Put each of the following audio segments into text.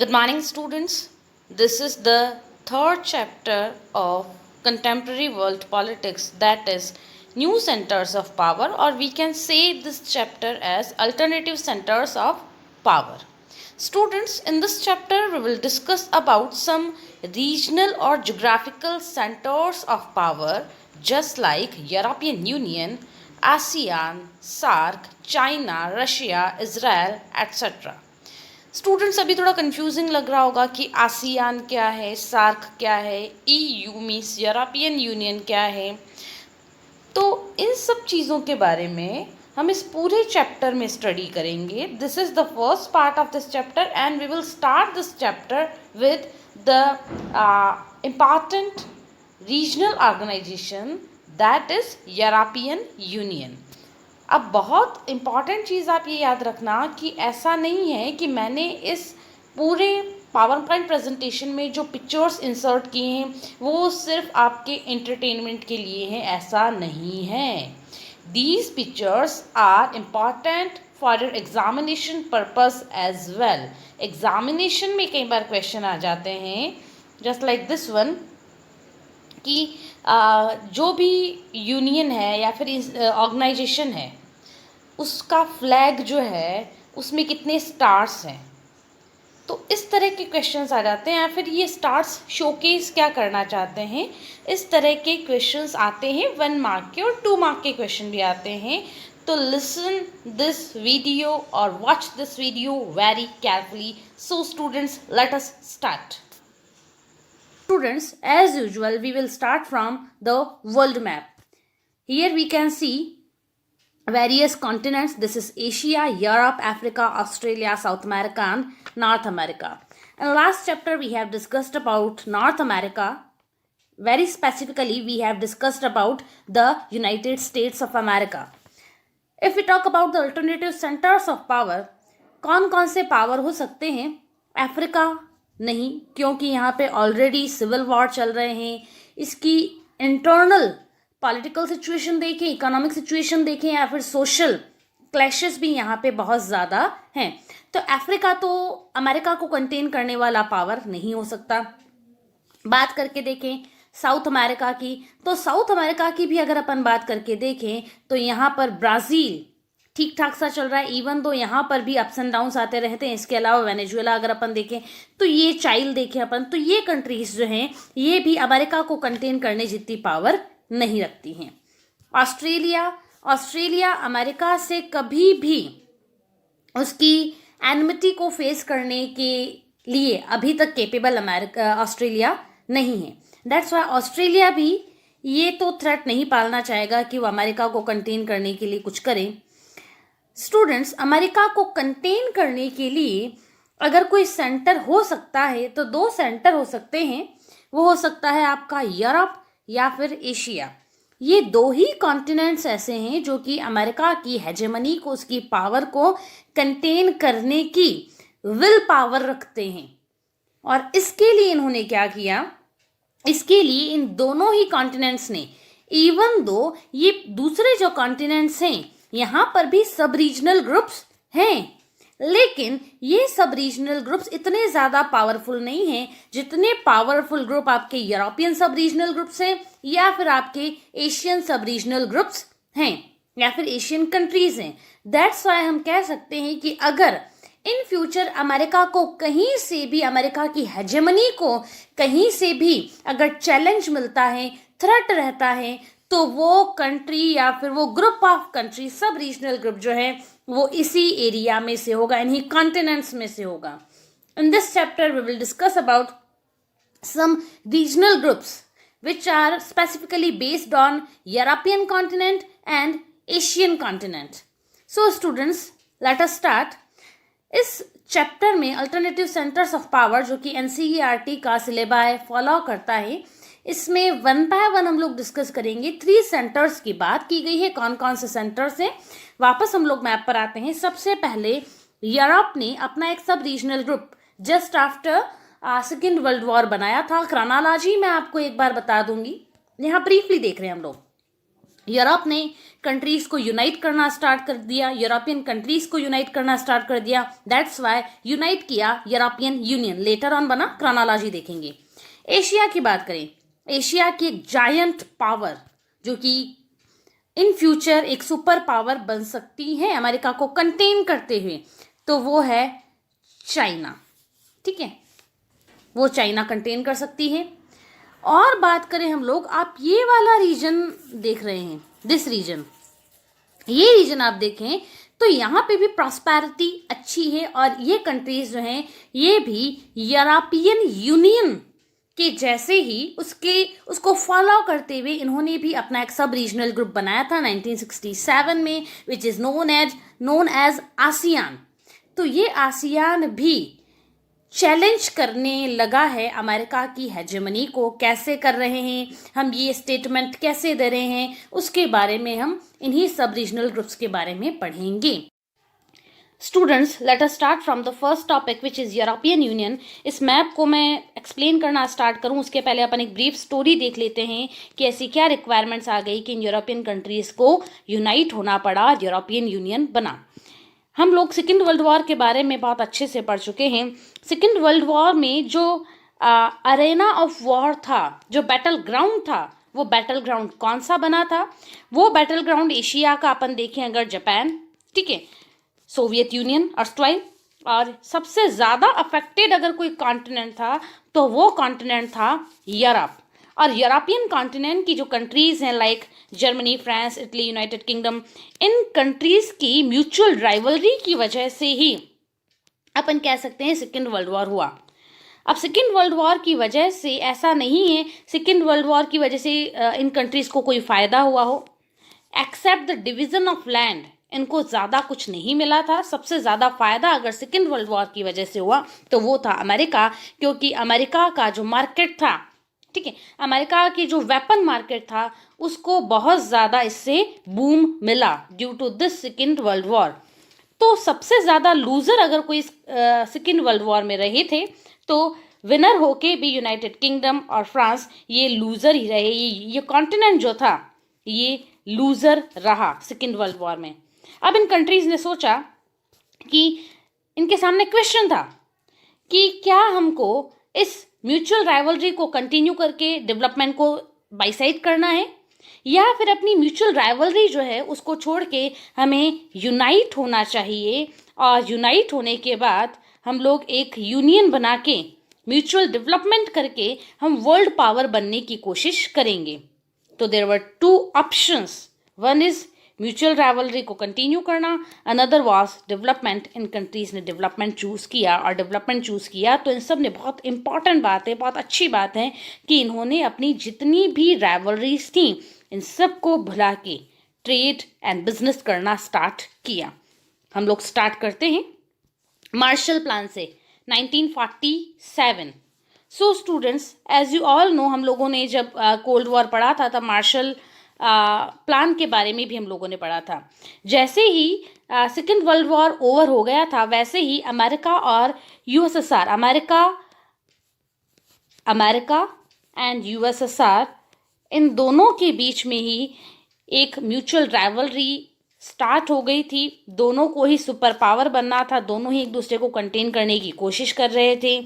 Good morning, students. This is the third chapter of contemporary world politics, that is, new centers of power, or we can say this chapter as alternative centers of power. Students, in this chapter, we will discuss about some regional or geographical centers of power, just like European Union, ASEAN, SAARC, China, Russia, Israel, etc. Students अभी थोड़ा confusing लग रहा होगा कि ASEAN क्या है, SAARC क्या है, ईयू मीन्स यूरोपियन यूनियन क्या है। तो इन सब चीज़ों के बारे में हम इस पूरे चैप्टर में स्टडी करेंगे। This is the first part of this chapter and we will start this chapter with the important regional organisation that is European Union. अब बहुत इम्पॉर्टेंट चीज़ आप ये याद रखना कि ऐसा नहीं है कि मैंने इस पूरे पावर पॉइंट प्रेजेंटेशन में जो पिक्चर्स इंसर्ट किए हैं वो सिर्फ आपके एंटरटेनमेंट के लिए हैं, ऐसा नहीं है। These pictures are important for your examination purpose as well. Examination में कई बार क्वेश्चन आ जाते हैं जस्ट लाइक दिस वन कि जो भी यूनियन है या फिर ऑर्गेनाइजेशन है उसका फ्लैग जो है उसमें कितने स्टार्स हैं। तो इस तरह के क्वेश्चंस आ जाते हैं, या फिर ये स्टार्स शोकेस क्या करना चाहते हैं, इस तरह के क्वेश्चंस आते हैं। 1 मार्क के और 2 मार्क के क्वेश्चन भी आते हैं। तो लिसन दिस वीडियो और watch this video very carefully. So students, let us start. Students, as usual, we will start from the world map. Here we can see various continents. This is Asia, Europe, Africa, Australia, South America and North America. In last chapter we have discussed about North America. Very specifically we have discussed about the United States of America. If we talk about the alternative centers of power, कौन कौन से power हो सकते हैं? Africa नहीं, क्योंकि यहाँ पे ऑलरेडी सिविल वॉर चल रहे हैं। इसकी इंटरनल पॉलिटिकल सिचुएशन देखें, इकोनॉमिक सिचुएशन देखें, या फिर सोशल क्लैशेस भी यहाँ पे बहुत ज़्यादा हैं। तो अफ्रीका तो अमेरिका को कंटेन करने वाला पावर नहीं हो सकता। बात करके देखें साउथ अमेरिका की, तो साउथ अमेरिका की भी अगर अपन बात करके देखें तो यहाँ पर ब्राज़ील ठीक ठाक सा चल रहा है, इवन तो यहाँ पर भी अप्स एंड डाउन्स आते रहते हैं। इसके अलावा वेनेजुएला अगर अपन देखें तो ये चाइल देखें अपन, तो ये कंट्रीज जो हैं ये भी अमेरिका को कंटेन करने जितनी पावर नहीं रखती हैं। ऑस्ट्रेलिया अमेरिका से कभी भी उसकी एनमिटी को फेस करने के लिए अभी तक केपेबल ऑस्ट्रेलिया नहीं है। दैट्स वाई ऑस्ट्रेलिया भी ये तो थ्रेट नहीं पालना चाहेगा कि वो अमेरिका को कंटेन करने के लिए कुछ करे। स्टूडेंट्स, अमेरिका को कंटेन करने के लिए अगर कोई सेंटर हो सकता है तो 2 सेंटर हो सकते हैं। वो हो सकता है आपका यूरोप या फिर एशिया। ये 2 ही कॉन्टिनेंट्स ऐसे हैं जो कि अमेरिका की हेजेमनी को, उसकी पावर को कंटेन करने की विल पावर रखते हैं। और इसके लिए इन्होंने क्या किया, इसके लिए इन दोनों ही कॉन्टिनेंट्स ने, इवन दो ये दूसरे जो कॉन्टिनेंट्स हैं यहाँ पर भी सब रीजनल ग्रुप्स हैं, लेकिन ये सब रीजनल ग्रुप्स इतने ज़्यादा पावरफुल नहीं हैं जितने पावरफुल ग्रुप आपके यूरोपियन सब रीजनल ग्रुप्स हैं या फिर आपके एशियन सब रीजनल ग्रुप्स हैं या फिर एशियन कंट्रीज हैं। दैट्स वाई हम कह सकते हैं कि अगर इन फ्यूचर अमेरिका को कहीं से भी, अमेरिका की हेजेमनी को कहीं से भी अगर चैलेंज मिलता है, थ्रेट रहता है, तो वो कंट्री या फिर वो ग्रुप ऑफ कंट्री, सब रीजनल ग्रुप जो है वो इसी एरिया में से होगा, इन्हीं कॉन्टिनेंट्स में से होगा। In this chapter we will discuss about some regional groups which are specifically based on European continent and Asian continent. So students, let us start. इस चैप्टर में अल्टरनेटिव सेंटर्स ऑफ पावर जो कि NCERT का syllabus follow करता है, इसमें 1 bye 1 हम लोग डिस्कस करेंगे। 3 सेंटर्स की बात की गई है। कौन कौन से सेंटर्स हैं, वापस हम लोग मैप पर आते हैं। सबसे पहले यूरोप ने अपना एक सब regional group just after second world war बनाया था। क्रोनोलॉजी मैं आपको एक बार बता दूंगी, यहाँ ब्रीफली देख रहे हैं हम लोग। यूरोप ने कंट्रीज को यूनाइट करना स्टार्ट कर दिया, यूरोपियन कंट्रीज को यूनाइट करना स्टार्ट कर दिया। दैट्स वाई यूनाइट किया यूरोपियन यूनियन, लेटर ऑन बना, क्रोनोलॉजी देखेंगे। एशिया की बात करें, एशिया की एक जायंट पावर जो कि इन फ्यूचर एक सुपर पावर बन सकती है अमेरिका को कंटेन करते हुए, तो वो है चाइना। ठीक है, वो चाइना कंटेन कर सकती है। और बात करें हम लोग, आप ये वाला रीजन देख रहे हैं, दिस रीजन, ये रीजन आप देखें तो यहाँ पे भी प्रॉस्पेरिटी अच्छी है और ये कंट्रीज जो हैं ये भी यूरोपियन यूनियन के जैसे ही उसको फॉलो करते हुए इन्होंने भी अपना एक सब रीजनल ग्रुप बनाया था 1967 में, which is known as ASEAN. तो ये आसियान भी चैलेंज करने लगा है अमेरिका की हेजेमनी को। कैसे कर रहे हैं हम, ये स्टेटमेंट कैसे दे रहे हैं, उसके बारे में हम इन्हीं सब रीजनल ग्रुप्स के बारे में पढ़ेंगे। Students, let us start from the first topic which is European union. इस मैप को मैं एक्सप्लेन करना स्टार्ट करूं उसके पहले अपन एक ब्रीफ स्टोरी देख लेते हैं कि ऐसी क्या रिक्वायरमेंट्स आ गई कि इन यूरोपियन कंट्रीज़ को यूनाइट होना पड़ा, यूरोपियन यूनियन बना। हम लोग सेकेंड वर्ल्ड वॉर के बारे में बहुत अच्छे से पढ़ चुके हैं। सेकेंड वर्ल्ड वॉर में जो अरेना ऑफ वॉर था, जो बैटल ग्राउंड था, वो बैटल ग्राउंड कौन सा बना था? वो बैटल ग्राउंड एशिया का अपन देखें अगर जापान, ठीक है, सोवियत यूनियन अर्स्टवाइल, और सबसे ज़्यादा अफेक्टेड अगर कोई कॉन्टिनेंट था तो वो कॉन्टिनेंट था यूरोप। और यूरोपियन कॉन्टिनेंट की जो कंट्रीज़ हैं like Germany, France, Italy, United Kingdom, इन कंट्रीज़ की म्यूचुअल राइवलरी की वजह से ही अपन कह सकते हैं सेकेंड वर्ल्ड वॉर हुआ। अब सेकेंड वर्ल्ड वॉर की वजह से ऐसा नहीं है सेकेंड वर्ल्ड वॉर की वजह से इन कंट्रीज़ को कोई फ़ायदा हुआ हो, except the division of land. इनको ज़्यादा कुछ नहीं मिला था। सबसे ज़्यादा फ़ायदा अगर सेकेंड वर्ल्ड वॉर की वजह से हुआ तो वो था अमेरिका, क्योंकि अमेरिका का जो मार्केट था, ठीक है, अमेरिका की जो वेपन मार्केट था उसको बहुत ज़्यादा इससे बूम मिला due to this second world war. तो सबसे ज़्यादा लूज़र अगर कोई सेकेंड वर्ल्ड वॉर में रहे थे तो विनर होके भी यूनाइटेड किंगडम और फ्रांस ये लूज़र ही रहे। ये कॉन्टिनेंट जो था ये लूज़र रहा सेकेंड वर्ल्ड वॉर में। अब इन कंट्रीज़ ने सोचा कि इनके सामने क्वेश्चन था कि क्या हमको इस म्यूचुअल राइवलरी को कंटिन्यू करके डेवलपमेंट को बाइसाइड करना है, या फिर अपनी म्यूचुअल राइवलरी जो है उसको छोड़ के हमें यूनाइट होना चाहिए, और यूनाइट होने के बाद हम लोग एक यूनियन बना के म्यूचुअल डेवलपमेंट करके हम वर्ल्ड पावर बनने की कोशिश करेंगे। तो there were two options, one is mutual rivalry को कंटिन्यू करना, अनदर वाज डेवलपमेंट। इन कंट्रीज़ ने डेवलपमेंट चूज़ किया, और डेवलपमेंट चूज़ किया तो इन सब ने, बहुत इंपॉर्टेंट बात है, बहुत अच्छी बात है कि इन्होंने अपनी जितनी भी राइवलरीज थी इन सब को भुला के ट्रेड एंड बिजनेस करना स्टार्ट किया। हम लोग स्टार्ट करते हैं मार्शल प्लान से 1947। So students, as you all know, हम लोगों ने जब कोल्ड वॉर पढ़ा था तब मार्शल प्लान के बारे में भी हम लोगों ने पढ़ा था। जैसे ही सेकेंड वर्ल्ड वॉर ओवर हो गया था वैसे ही अमेरिका और यूएसएसआर, अमेरिका एंड यूएसएसआर, इन दोनों के बीच में ही एक म्यूचुअल राइवलरी स्टार्ट हो गई थी। दोनों को ही सुपर पावर बनना था, दोनों ही एक दूसरे को कंटेन करने की कोशिश कर रहे थे,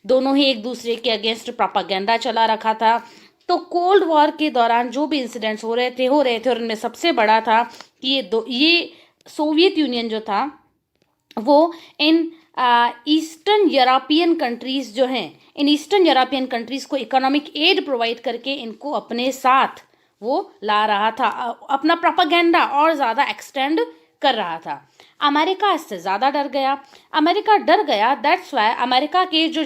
दोनों ही एक दूसरे के अगेंस्ट प्रोपागेंडा चला रखा था। तो कोल्ड वॉर के दौरान जो भी इंसिडेंट्स हो रहे थे और उनमें सबसे बड़ा था कि ये सोवियत यूनियन जो था वो इन ईस्टर्न यूरोपियन कंट्रीज़ जो हैं, इन ईस्टर्न यूरोपियन कंट्रीज़ को इकोनॉमिक एड प्रोवाइड करके इनको अपने साथ वो ला रहा था, अपना प्रोपागेंडा और ज़्यादा एक्सटेंड कर रहा था। अमेरिका इससे ज़्यादा डर गया। दैट्स वाई अमेरिका के जो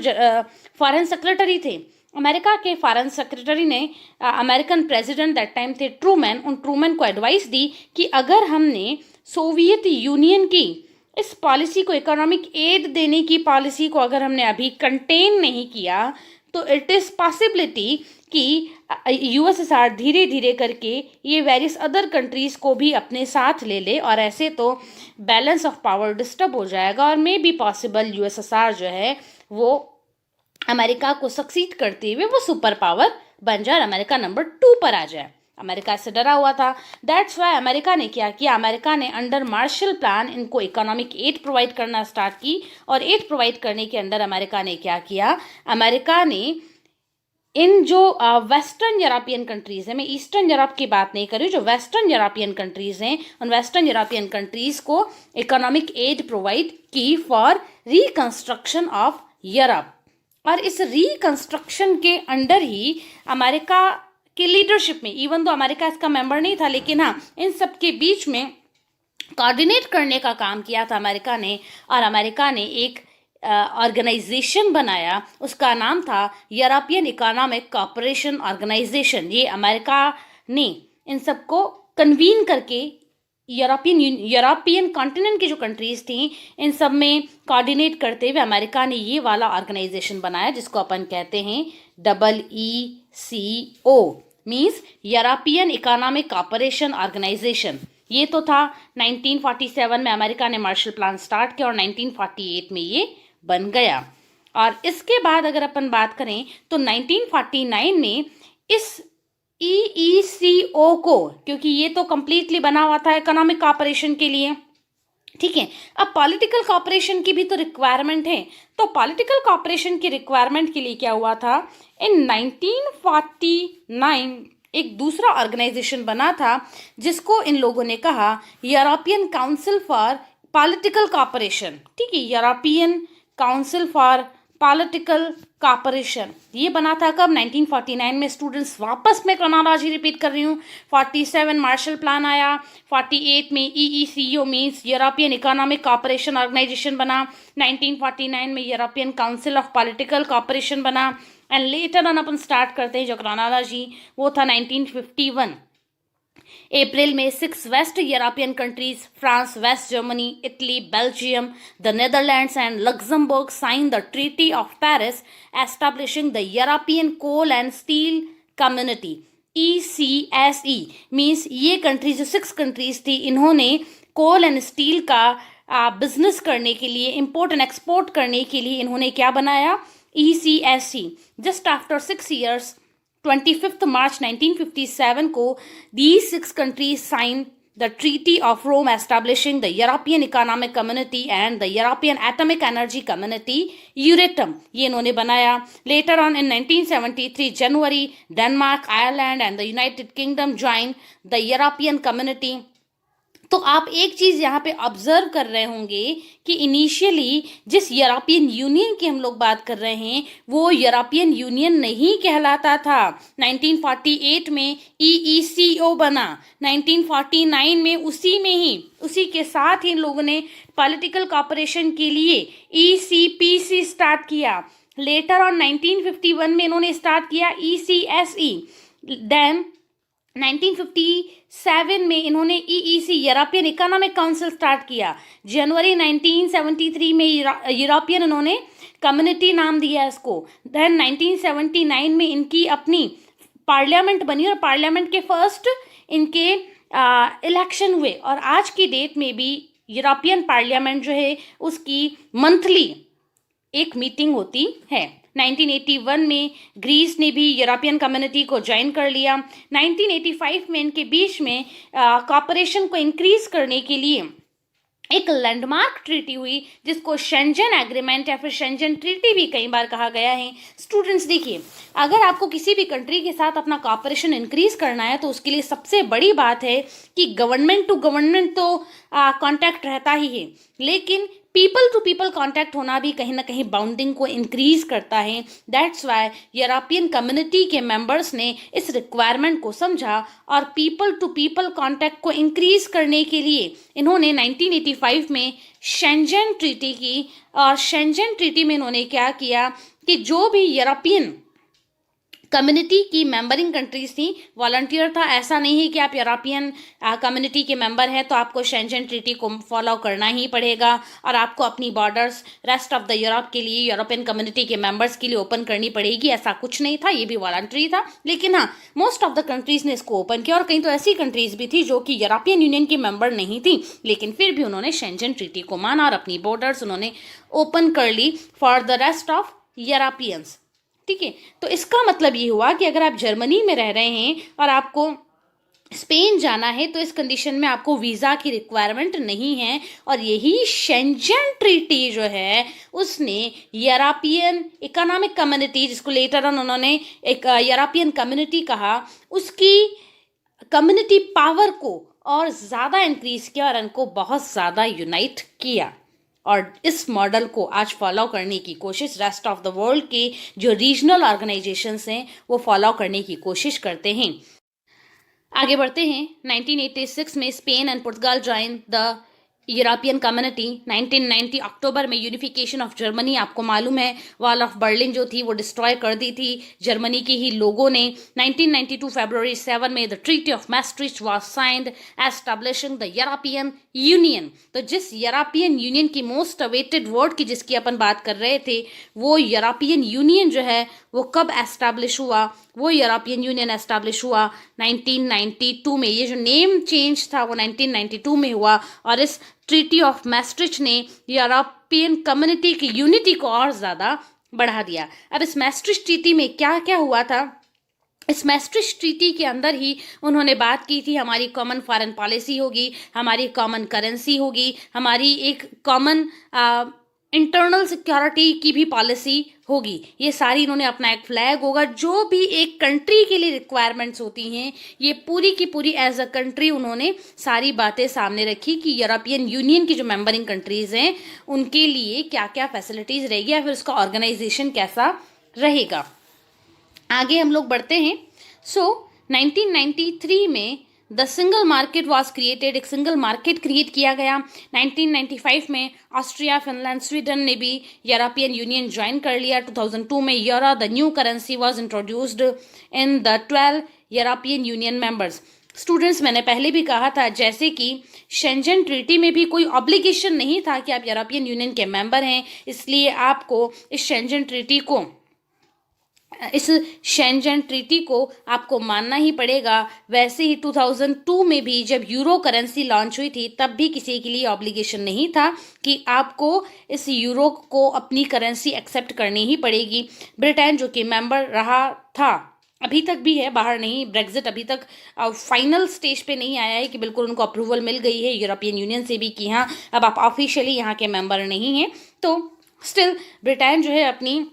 फॉरेन सेक्रेटरी थे, अमेरिका के फॉरेन सेक्रेटरी ने अमेरिकन प्रेसिडेंट दैट टाइम थे ट्रूमैन, उन ट्रूमैन को एडवाइस दी कि अगर हमने सोवियत यूनियन की इस पॉलिसी को, इकोनॉमिक एड देने की पॉलिसी को अगर हमने अभी कंटेन नहीं किया तो इट इज़ पॉसिबिलिटी कि यूएसएसआर धीरे धीरे करके ये वेरियस अदर कंट्रीज़ को भी अपने साथ ले ले, और ऐसे तो बैलेंस ऑफ पावर डिस्टर्ब हो जाएगा, और मे बी पॉसिबल यूएसएसआर जो है वो अमेरिका को सक्सीड करते हुए वो सुपर पावर बन जाए और अमेरिका नंबर 2 पर आ जाए। अमेरिका से डरा हुआ था। दैट्स वाई अमेरिका ने क्या किया, अमेरिका ने अंडर मार्शल प्लान इनको इकोनॉमिक एड प्रोवाइड करना स्टार्ट की, और एड प्रोवाइड करने के अंदर अमेरिका ने क्या किया, अमेरिका ने इन जो वेस्टर्न यूरोपियन कंट्रीज है, मैं ईस्टर्न यूरोप की बात नहीं कर रही, जो वेस्टर्न यूरोपियन कंट्रीज हैं, उन वेस्टर्न यूरोपियन कंट्रीज को इकोनॉमिक एड प्रोवाइड की फॉर रिकंस्ट्रक्शन ऑफ यूरोप। और इस रिकंस्ट्रक्शन के अंडर ही अमेरिका के लीडरशिप में, इवन दो अमेरिका इसका मेंबर नहीं था, लेकिन हाँ इन सब के बीच में कोऑर्डिनेट करने का काम किया था अमेरिका ने। और अमेरिका ने एक ऑर्गेनाइजेशन बनाया, उसका नाम था यूरोपियन इकोनॉमिक कोऑपरेशन ऑर्गेनाइजेशन। ये अमेरिका ने इन सबको कन्वीन करके यूरोपियन कॉन्टिनेंट की जो कंट्रीज थी इन सब में कोऑर्डिनेट करते हुए अमेरिका ने ये वाला ऑर्गेनाइजेशन बनाया, जिसको अपन कहते हैं EECO, means European economic cooperation organization. ये तो था 1947 में अमेरिका ने मार्शल प्लान स्टार्ट किया और 1948 में ये बन गया। और इसके बाद अगर अपन बात करें तो 1949 में इस EECO को, क्योंकि ये तो कंप्लीटली बना हुआ था इकोनॉमिक कोऑपरेशन के लिए, ठीक है, अब पॉलिटिकल कोऑपरेशन की भी तो रिक्वायरमेंट है, तो पॉलिटिकल कोऑपरेशन की रिक्वायरमेंट के लिए क्या हुआ था, इन 1949 एक दूसरा ऑर्गेनाइजेशन बना था जिसको इन लोगों ने कहा European council for political cooperation. ठीक है, European council for political cooperation ये बना था कब, 1949 में। स्टूडेंट्स वापस मैं क्रोनोलॉजी रिपीट कर रही हूँ। 47 मार्शल प्लान आया, 48 में EECO means European economic cooperation organization बना, 1949 में European council of political cooperation बना, एंड लेटर ऑन अपन स्टार्ट करते हैं जो क्रोनोलॉजी, वो था 1951। अप्रैल में 6 west European countries France, West Germany, Italy, Belgium, the Netherlands and Luxembourg sign the treaty of Paris establishing the European coal and steel community ECSE। Means ये countries जो 6 countries थी, इन्होंने कोल एंड स्टील का business करने के लिए, import and export करने के लिए इन्होंने क्या बनाया, ECSE। जस्ट आफ्टर 6 ईयर्स 25 मार्च 1957 को these 6 countries signed the Treaty of Rome establishing the European Economic Community and the European Atomic Energy Community Euratom। ये इन्होंने बनाया। Later on in 1973 January, Denmark, Ireland and the United Kingdom joined the European Community। तो आप एक चीज यहाँ पे observe कर रहे होंगे कि इनिशियली जिस यूरोपियन यूनियन की हम लोग बात कर रहे हैं वो यूरोपियन यूनियन नहीं कहलाता था। 1948 में EECO बना, 1949 में उसी के साथ ही इन लोगों ने पॉलिटिकल कोऑपरेशन के लिए ECPC स्टार्ट किया। लेटर ऑन 1951 में इन्होंने स्टार्ट किया ECSE। देन 1957 में इन्होंने EEC European economic council start किया। जनवरी 1973 में यूरोपियन इन्होंने कम्युनिटी नाम दिया इसको। देन 1979 में इनकी अपनी पार्लियामेंट बनी और पार्लियामेंट के फर्स्ट इनके इलेक्शन हुए, और आज की डेट में भी यूरोपियन पार्लियामेंट जो है उसकी मंथली एक मीटिंग होती है। 1981 में ग्रीस ने भी यूरोपियन कम्युनिटी को ज्वाइन कर लिया। 1985 में इनके बीच में कॉपरेशन को इंक्रीज करने के लिए एक लैंडमार्क ट्रीटी हुई जिसको शेंजन एग्रीमेंट या फिर शेंजन ट्रीटी भी कई बार कहा गया है। स्टूडेंट्स देखिए, अगर आपको किसी भी कंट्री के साथ अपना कॉपरेशन इंक्रीज करना है तो उसके लिए सबसे बड़ी बात है कि गवर्नमेंट टू गवर्नमेंट तो कांटेक्ट रहता ही है, लेकिन पीपल टू पीपल कांटेक्ट होना भी कहीं ना कहीं बाउंडिंग को इंक्रीज करता है। दैट्स वाई यूरोपियन कम्युनिटी के मेंबर्स ने इस रिक्वायरमेंट को समझा और पीपल टू पीपल कांटेक्ट को इंक्रीज करने के लिए इन्होंने 1985 में शेंजन ट्रीटी की। और शेंजन ट्रीटी में इन्होंने क्या किया कि जो भी यूरोपियन कम्युनिटी की मेंबरिंग कंट्रीज थी, वॉलंटियर था, ऐसा नहीं है कि आप यूरोपियन कम्युनिटी के मेंबर हैं तो आपको शेंजन ट्रीटी को फॉलो करना ही पड़ेगा और आपको अपनी borders rest of the Europe के लिए, यूरोपियन कम्युनिटी के मेंबर्स के लिए ओपन करनी पड़ेगी, ऐसा कुछ नहीं था। ये भी वॉलंटरी था, लेकिन हाँ मोस्ट ऑफ द कंट्रीज ने इसको ओपन किया और कहीं तो ऐसी कंट्रीज भी थी जो कि यूरोपियन यूनियन की मेंबर नहीं थी, लेकिन फिर भी उन्होंने शेंजन ट्रीटी को माना और अपनी बॉर्डर्स उन्होंने ओपन कर ली for the rest of Europeans. ठीक है, तो इसका मतलब ये हुआ कि अगर आप जर्मनी में रह रहे हैं और आपको स्पेन जाना है तो इस कंडीशन में आपको वीज़ा की रिक्वायरमेंट नहीं है। और यही शेंजन ट्रीटी जो है उसने यूरोपियन इकोनॉमिक कम्युनिटी, जिसको लेटर ऑन उन्होंने एक यूरोपियन कम्युनिटी कहा, उसकी कम्युनिटी पावर को और ज़्यादा इंक्रीज किया और इनको बहुत ज़्यादा यूनाइट किया। और इस मॉडल को आज फॉलो करने की कोशिश रेस्ट ऑफ द वर्ल्ड के जो रीजनल ऑर्गेनाइजेशंस हैं वो फॉलो करने की कोशिश करते हैं। आगे बढ़ते हैं। 1986 में Spain and Portugal join the European community. 1990 अक्टूबर में यूनिफिकेशन ऑफ जर्मनी, आपको मालूम है वॉल ऑफ बर्लिन जो थी वो डिस्ट्रॉय कर दी थी जर्मनी के ही लोगों ने। 1992 फरवरी 7 में the treaty of Maastricht was signed establishing the European Union. तो जिस यूरोपियन यूनियन की मोस्ट अवेटेड वर्ड की जिसकी अपन बात कर रहे थे, वो यूरोपियन यूनियन जो है वो कब एस्टैब्लिश हुआ? वो यूरोपियन यूनियन एस्टैब्लिश हुआ 1992 में। ये जो नेम चेंज था वो 1992 में हुआ और इस ट्रीटी ऑफ मैस्ट्रिक्ट ने यूरोपियन कम्युनिटी की यूनिटी को और ज़्यादा बढ़ा दिया। अब इस मैस्ट्रिक्ट ट्रीटी में क्या क्या हुआ था? इस मैस्ट्रिक्ट ट्रीटी के अंदर ही उन्होंने बात की थी हमारी कॉमन फॉरेन पॉलिसी होगी, हमारी कॉमन करेंसी होगी, हमारी एक कॉमन इंटरनल सिक्योरिटी की भी पॉलिसी होगी। ये सारी इन्होंने अपना एक फ्लैग होगा, जो भी एक कंट्री के लिए रिक्वायरमेंट्स होती हैं ये पूरी की पूरी एज अ कंट्री उन्होंने सारी बातें सामने रखी कि यूरोपियन यूनियन की जो मेंबरिंग कंट्रीज़ हैं उनके लिए क्या क्या फैसिलिटीज़ रहेगी या फिर उसका ऑर्गेनाइजेशन कैसा रहेगा। आगे हम लोग बढ़ते हैं। 1993 में the single market was created, एक सिंगल मार्केट क्रिएट किया गया। 1995 में ऑस्ट्रिया, फिनलैंड, स्वीडन ने भी यूरोपियन यूनियन ज्वाइन कर लिया। 2002 में euro the new currency was introduced in the 12 European union members. Students, मैंने पहले भी कहा था जैसे कि शेंजन ट्रीटी में भी कोई ऑब्लिगेशन नहीं था कि आप यूरोपियन यूनियन के मेंबर हैं, इसलिए आपको इस शेंजन ट्रीटी को आपको मानना ही पड़ेगा। वैसे ही 2002 में भी जब यूरो करेंसी लॉन्च हुई थी तब भी किसी के लिए ऑब्लिगेशन नहीं था कि आपको इस यूरो को अपनी करेंसी एक्सेप्ट करनी ही पड़ेगी। ब्रिटेन जो कि मेंबर रहा था, अभी तक भी है, बाहर नहीं, ब्रेग्जिट अभी तक फाइनल स्टेज पे नहीं आया है कि बिल्कुल उनको अप्रूवल मिल गई है यूरोपियन यूनियन से भी कि हाँ अब आप ऑफिशियली यहाँ के मेंबर नहीं हैं, तो स्टिल ब्रिटेन जो है अपनी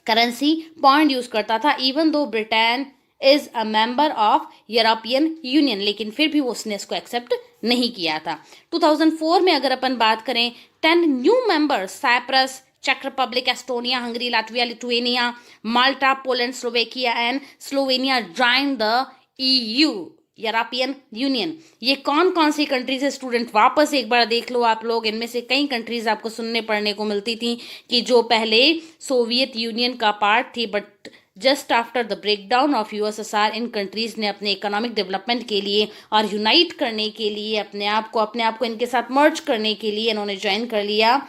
करेंसी पॉइंट यूज करता था। Even though Britain is a member of European union, लेकिन फिर भी उसने इसको एक्सेप्ट नहीं किया था। 2004 में अगर अपन बात करें 10 न्यू मेंबर्स, साइप्रस, चेक Republic, Estonia, Hungary, Latvia, Lithuania, Malta, Poland, Slovakia and Slovenia join the EU European Union. ये कौन कौन सी कंट्रीज है स्टूडेंट, वापस एक बार देख लो आप लोग। इनमें से कई कंट्रीज आपको सुनने पढ़ने को मिलती थी कि जो पहले सोवियत यूनियन का पार्ट थी, but just after the breakdown of USSR in countries ने अपने इकोनॉमिक डेवलपमेंट के लिए और यूनाइट करने के लिए अपने आप को इनके साथ मर्ज करने के लिए इन्होंने ज्वाइन कर लिया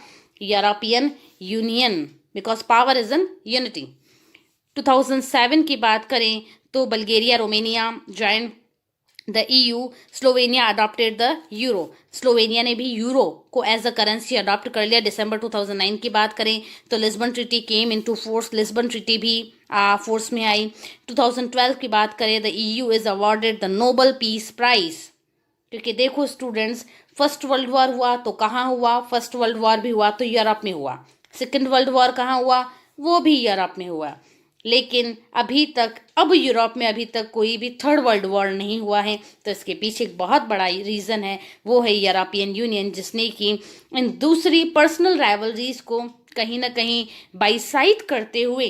European union, because power is in unity. 2007 की बात करें तो Bulgaria, Romania join the EU, Slovenia adopted the euro. Slovenia ने भी यूरो को एज अ करेंसी अडॉप्ट कर लिया। दिसंबर 2009 की बात करें तो Lisbon treaty came into force, Lisbon treaty भी फोर्स में आई। 2012 की बात करें the EU is awarded the Nobel peace prize. क्योंकि देखो स्टूडेंट्स, फर्स्ट वर्ल्ड वॉर हुआ तो कहाँ हुआ? फर्स्ट वर्ल्ड वॉर भी हुआ तो यूरोप में हुआ। सेकेंड वर्ल्ड वॉर कहाँ हुआ? वो भी यूरोप में हुआ। लेकिन अब यूरोप में अभी तक कोई भी थर्ड वर्ल्ड वॉर नहीं हुआ है। तो इसके पीछे एक बहुत बड़ा रीज़न है, वो है यूरोपियन यूनियन, जिसने कि इन दूसरी पर्सनल राइवलरीज को कहीं ना कहीं बाइसाइड करते हुए,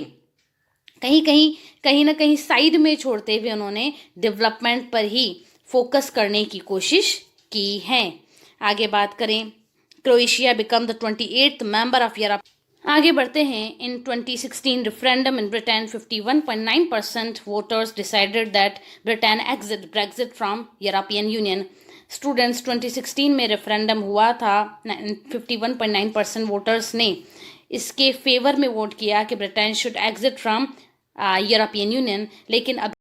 कहीं ना कहीं साइड में छोड़ते हुए उन्होंने डेवलपमेंट पर ही फोकस करने की कोशिश की है। आगे बात करें, Croatia become the 28th member of Europe. आगे बढ़ते हैं। इन 2016 referendum in Britain 51.9% voters decided that Britain Brexit from European union. Students, 2016 में रेफरेंडम हुआ था, 51.9% वोटर्स ने इसके फेवर में वोट किया कि Britain should exit from European union. लेकिन अब